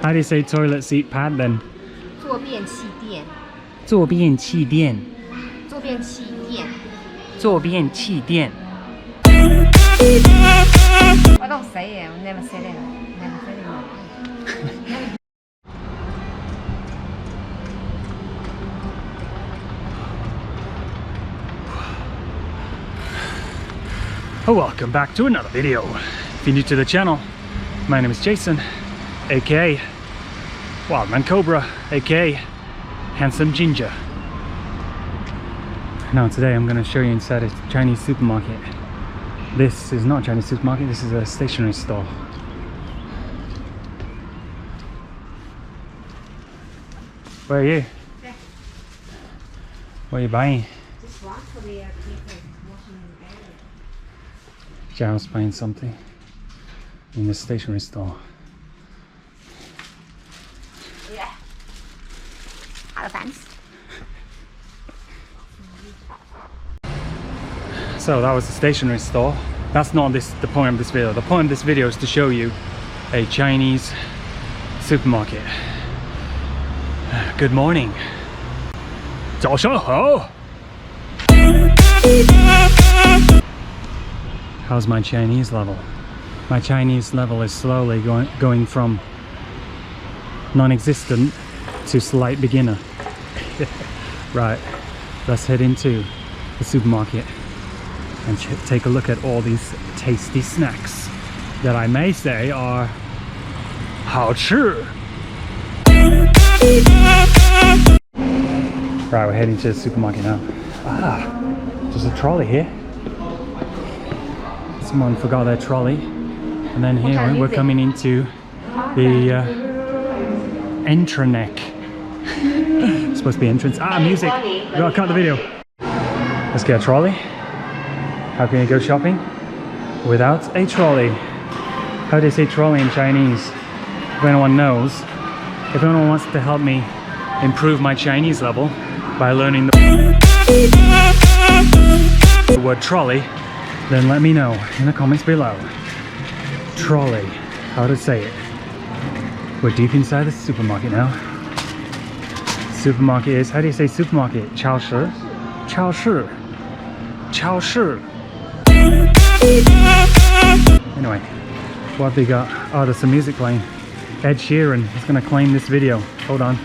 How do you say toilet seat pad then? 坐便气垫。坐便气垫。坐便气垫。坐便气垫。I don't say it. I never said it. Never said it. Welcome back to another video. If you're new to the channel, my name is Jason, aka Wildman Cobra, aka Handsome Ginger. Now today I'm going to show you inside a Chinese supermarket. This is not a Chinese supermarket, this is a stationery store. Where are you? Yeah. What are you buying? Just one for the people washing in the area. Giles buying something in the stationery store. Yeah. Advanced. So that was the stationery store. That's not the point of this video. The point of this video is to show you a Chinese supermarket. Good morning. 早上好. How's my Chinese level? My Chinese level is slowly going from non-existent to slight beginner. Right, let's head into the supermarket and take a look at all these tasty snacks that I may say are 好吃. Right, we're heading to the supermarket now. There's a trolley here. Someone forgot their trolley. And then here we're coming into the Entranek. It's supposed to be entrance. Music! We gotta cut the video. Let's get a trolley. How can you go shopping without a trolley? How do you say trolley in Chinese? If anyone knows, if anyone wants to help me improve my Chinese level by learning the word trolley, then let me know in the comments below. Trolley, how to say it. We're deep inside the supermarket now. Supermarket is, how do you say supermarket? 超市. 超市. 超市. Anyway, what have they got? Oh, there's some music playing. Ed Sheeran is going to claim this video. Hold on.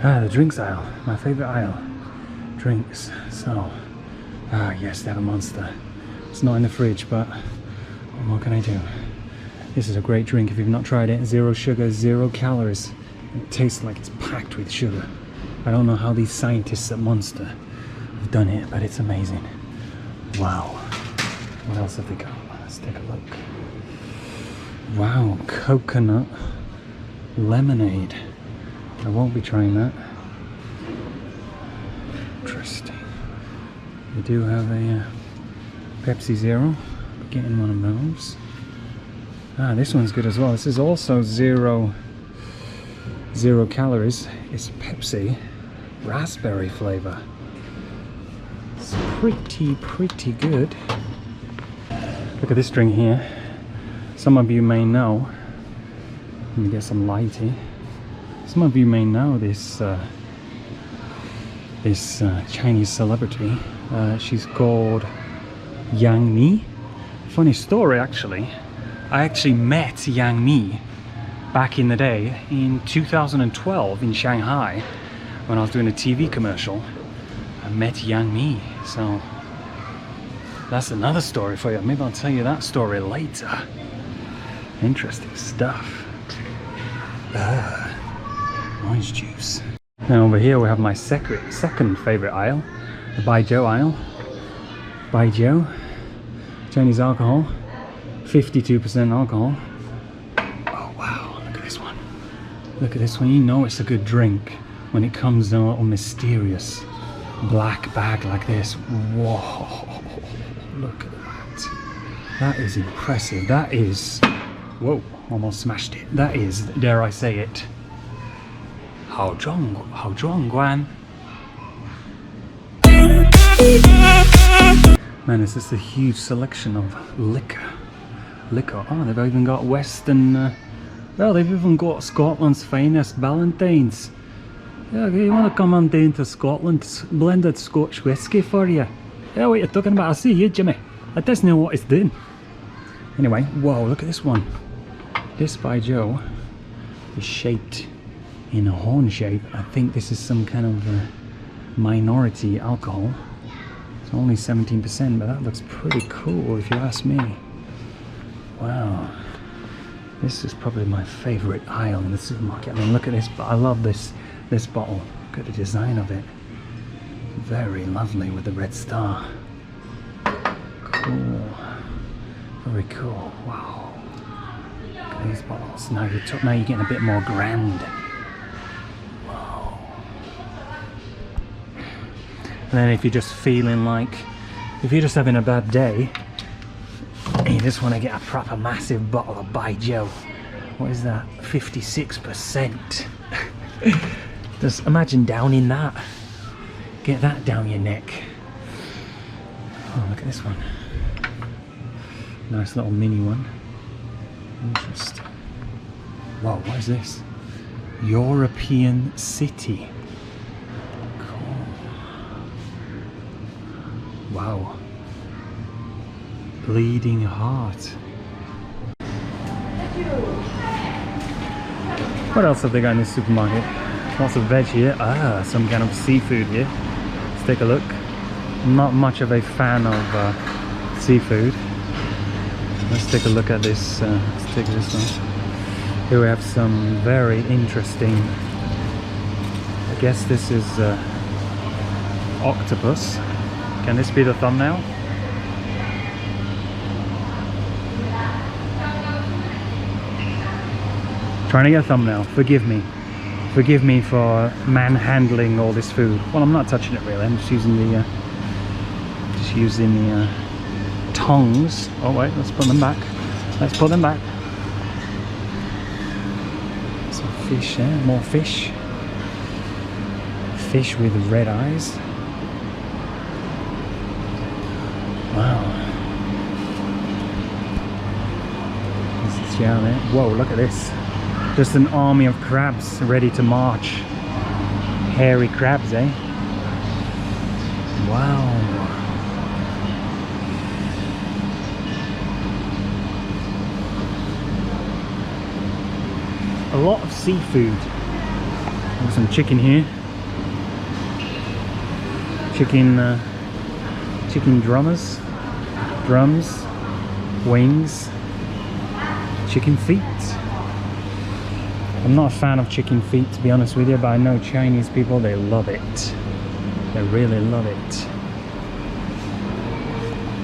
The drinks aisle. My favorite aisle. Drinks. So, yes, they have a Monster. It's not in the fridge, but what can I do? This is a great drink if you've not tried it. 0 sugar, 0 calories. It tastes like it's packed with sugar. I don't know how these scientists at Monster have done it, but it's amazing. Wow. What else have they got? Let's take a look. Wow, coconut lemonade. I won't be trying that. Interesting. We do have a Pepsi Zero. Getting one of those. This one's good as well. This is also 0 calories. It's Pepsi raspberry flavor. It's pretty good. Look at this drink here. Some of you may know. Let me get some lighty. Some of you may know this Chinese celebrity. She's called Yang Mi. Funny story, actually. I actually met Yang Mi back in the day in 2012 in Shanghai when I was doing a TV commercial. I met Yang Mi, so that's another story for you. Maybe I'll tell you that story later. Interesting stuff. Orange juice. Now over here we have my second favorite aisle, the Baijiu aisle. Baijiu, Chinese alcohol, 52% alcohol. Oh wow, look at this one. Look at this one. You know it's a good drink when it comes in a little mysterious black bag like this. Whoa, look at that. That is impressive. That is, whoa, almost smashed it. That is, dare I say it, 好壮观. Man, it's just a huge selection of liquor. Oh, they've even got Western Well, they've even got Scotland's finest Ballantines. Yeah, you want to come on down to Scotland, blended Scotch whisky for you. Yeah, what you're talking about? I see you, Jimmy. I doesn't know what it's doing. Anyway, whoa, look at this one. This by Joe is shaped in a horn shape. I think this is some kind of minority alcohol. It's only 17%, but that looks pretty cool if you ask me. Wow. This is probably my favorite aisle in the supermarket. I mean, look at this, but I love this bottle. Look at the design of it. Very lovely with the red star. Cool. Very cool. Wow. Look at these bottles. Now you're getting a bit more grand. Wow. And then if you're just feeling like, if you're just having a bad day, and you just want to get a proper massive bottle of By Joe. What is that? 56%. Just imagine downing that. Get that down your neck. Oh, look at this one. Nice little mini one. Interesting. Whoa, what is this? European City. Cool. Wow. Bleeding Heart. What else have they got in this supermarket? Lots of veg here. Ah, some kind of seafood here. Let's take a look. I'm not much of a fan of seafood. Let's take a look at this. Let's take this one. Here we have some very interesting. I guess this is octopus. Can this be the thumbnail? Trying to get a thumbnail. Forgive me. Forgive me for manhandling all this food. Well, I'm not touching it really. I'm just using the tongs. Oh wait, let's put them back. Let's put them back. Some fish there. More fish. Fish with red eyes. Wow. This is down there. Whoa! Look at this. Just an army of crabs ready to march. Hairy crabs, eh? Wow. A lot of seafood. There's some chicken here. Chicken drums, wings, chicken feet. I'm not a fan of chicken feet, to be honest with you, but I know Chinese people, they love it. They really love it.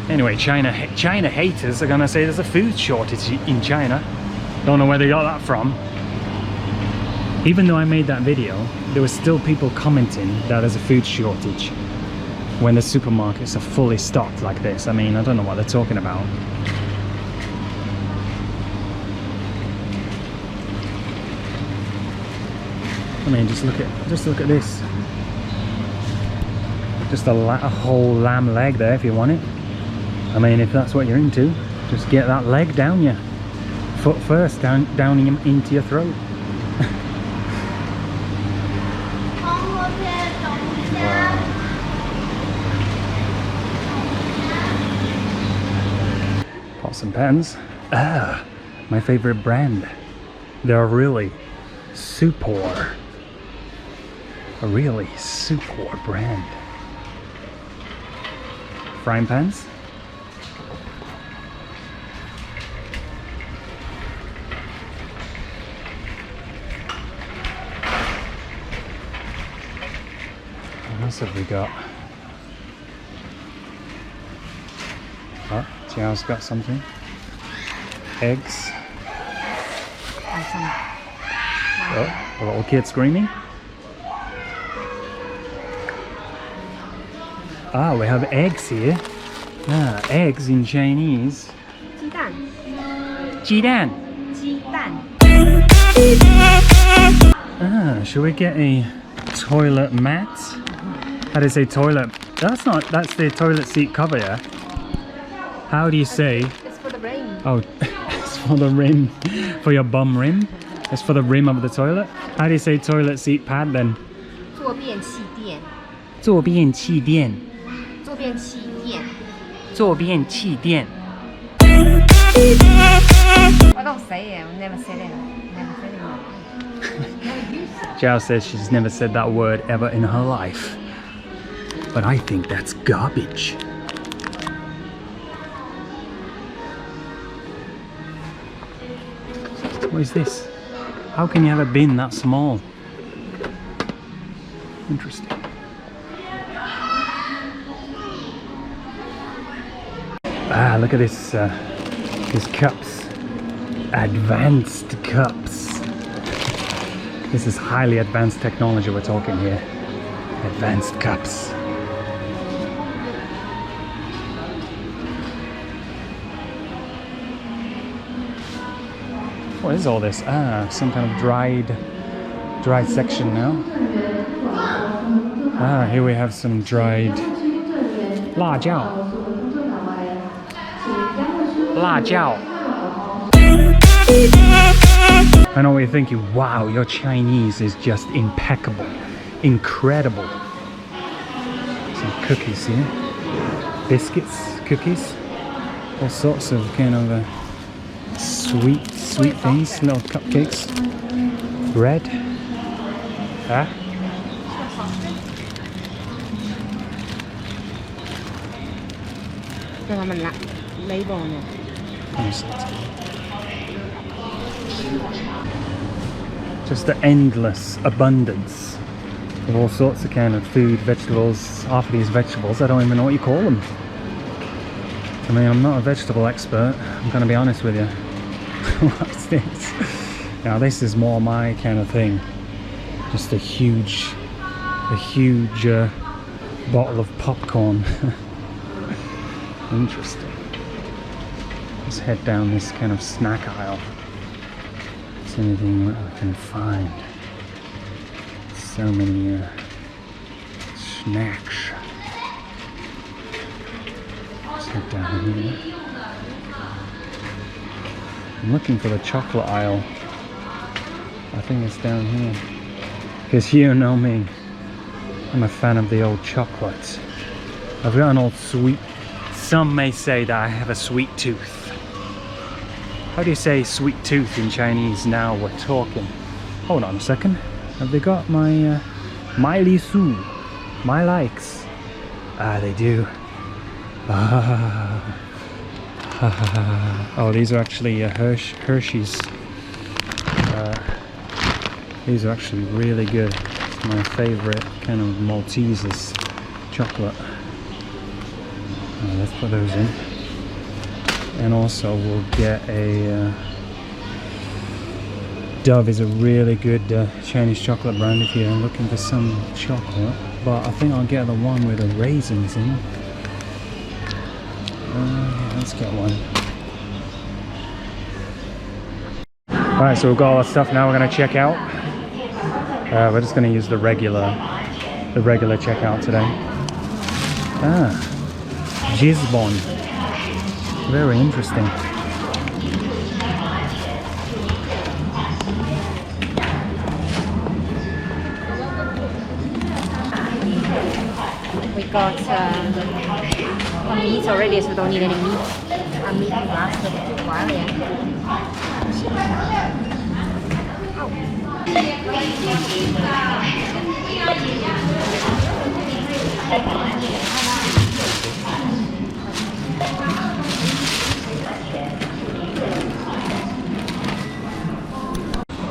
Anyway, China haters are gonna say there's a food shortage in China. Don't know where they got that from. Even though I made that video, there were still people commenting that there's a food shortage when the supermarkets are fully stocked like this. I mean, I don't know what they're talking about. I mean, just look at this. Just a whole lamb leg there if you want it. I mean, if that's what you're into, just get that leg down you. Foot first, downing him into your throat. Pots and pans. Ah, my favorite brand. They're really super. A really super brand. Frying pans. What else have we got? Oh, Jiao's got something. Eggs. Oh, a little kid screaming. Ah, we have eggs here. Ah, eggs in Chinese. 鸡蛋. 鸡蛋. 鸡蛋. Ah, should we get a toilet mat? How do you say toilet? That's the toilet seat cover, yeah? How do you say? It's for the brain. Oh, it's for the rim, for your bum rim. It's for the rim of the toilet. How do you say toilet seat pad then? 坐便气垫，坐便气垫。坐便气垫。坐便气垫。I don't say it. I've never said it. Never said it. Zhao says she's never said that word ever in her life. But I think that's garbage. What is this? How can you have a bin that small? Interesting. Ah, look at this. These cups. Advanced cups. This is highly advanced technology we're talking here. Advanced cups. What is all this? Ah, some kind of dried section now. Ah, here we have some dried 辣椒. 辣椒. I know what you're thinking, wow, your Chinese is just impeccable, incredible. Some cookies here, biscuits, cookies, all sorts of kind of sweet things, little cupcakes, bread. Huh? Just the endless abundance of all sorts of kind of food, vegetables. Half of these vegetables, I don't even know what you call them. I mean, I'm not a vegetable expert, I'm gonna be honest with you. What's this? Now this is more my kind of thing. Just a huge bottle of popcorn. Interesting. Let's head down this kind of snack aisle. Is anything that I can find? So many snacks. Let's head down here. I'm looking for the chocolate aisle. I think it's down here. Because you know me, I'm a fan of the old chocolates. I've got an old sweet. Some may say that I have a sweet tooth. How do you say sweet tooth in Chinese now we're talking? Hold on a second. Have they got my my li su? My likes? Ah, they do. Oh, these are actually Hershey's. These are actually really good. It's my favorite kind of Maltesers chocolate. Let's put those in. And also we'll get a Dove is a really good Chinese chocolate brand if you're looking for some chocolate. But I think I'll get the one with the raisins in. Let's get one. Alright, so we've got all our stuff now. We're going to check out. We're just going to use the regular checkout today. Ah, Gisbon. Very interesting. We got meat already, so we don't need any meat. Our meat will last a while,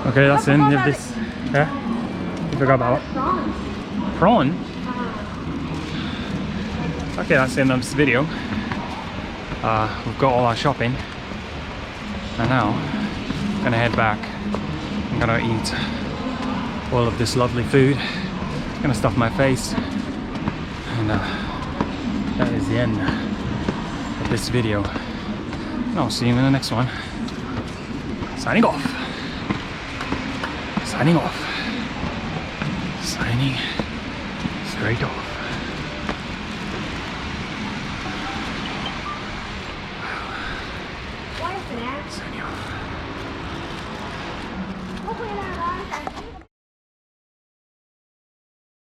Okay, that's in. If this, yeah, you forgot about what? Prawn. Okay, that's the end of this video. We've got all our shopping, and now I'm gonna head back. I'm gonna eat all of this lovely food. I'm gonna stuff my face, and that is the end of this video. And I'll see you in the next one. Signing off. Signing off. Signing straight off. Signing off. 他回来。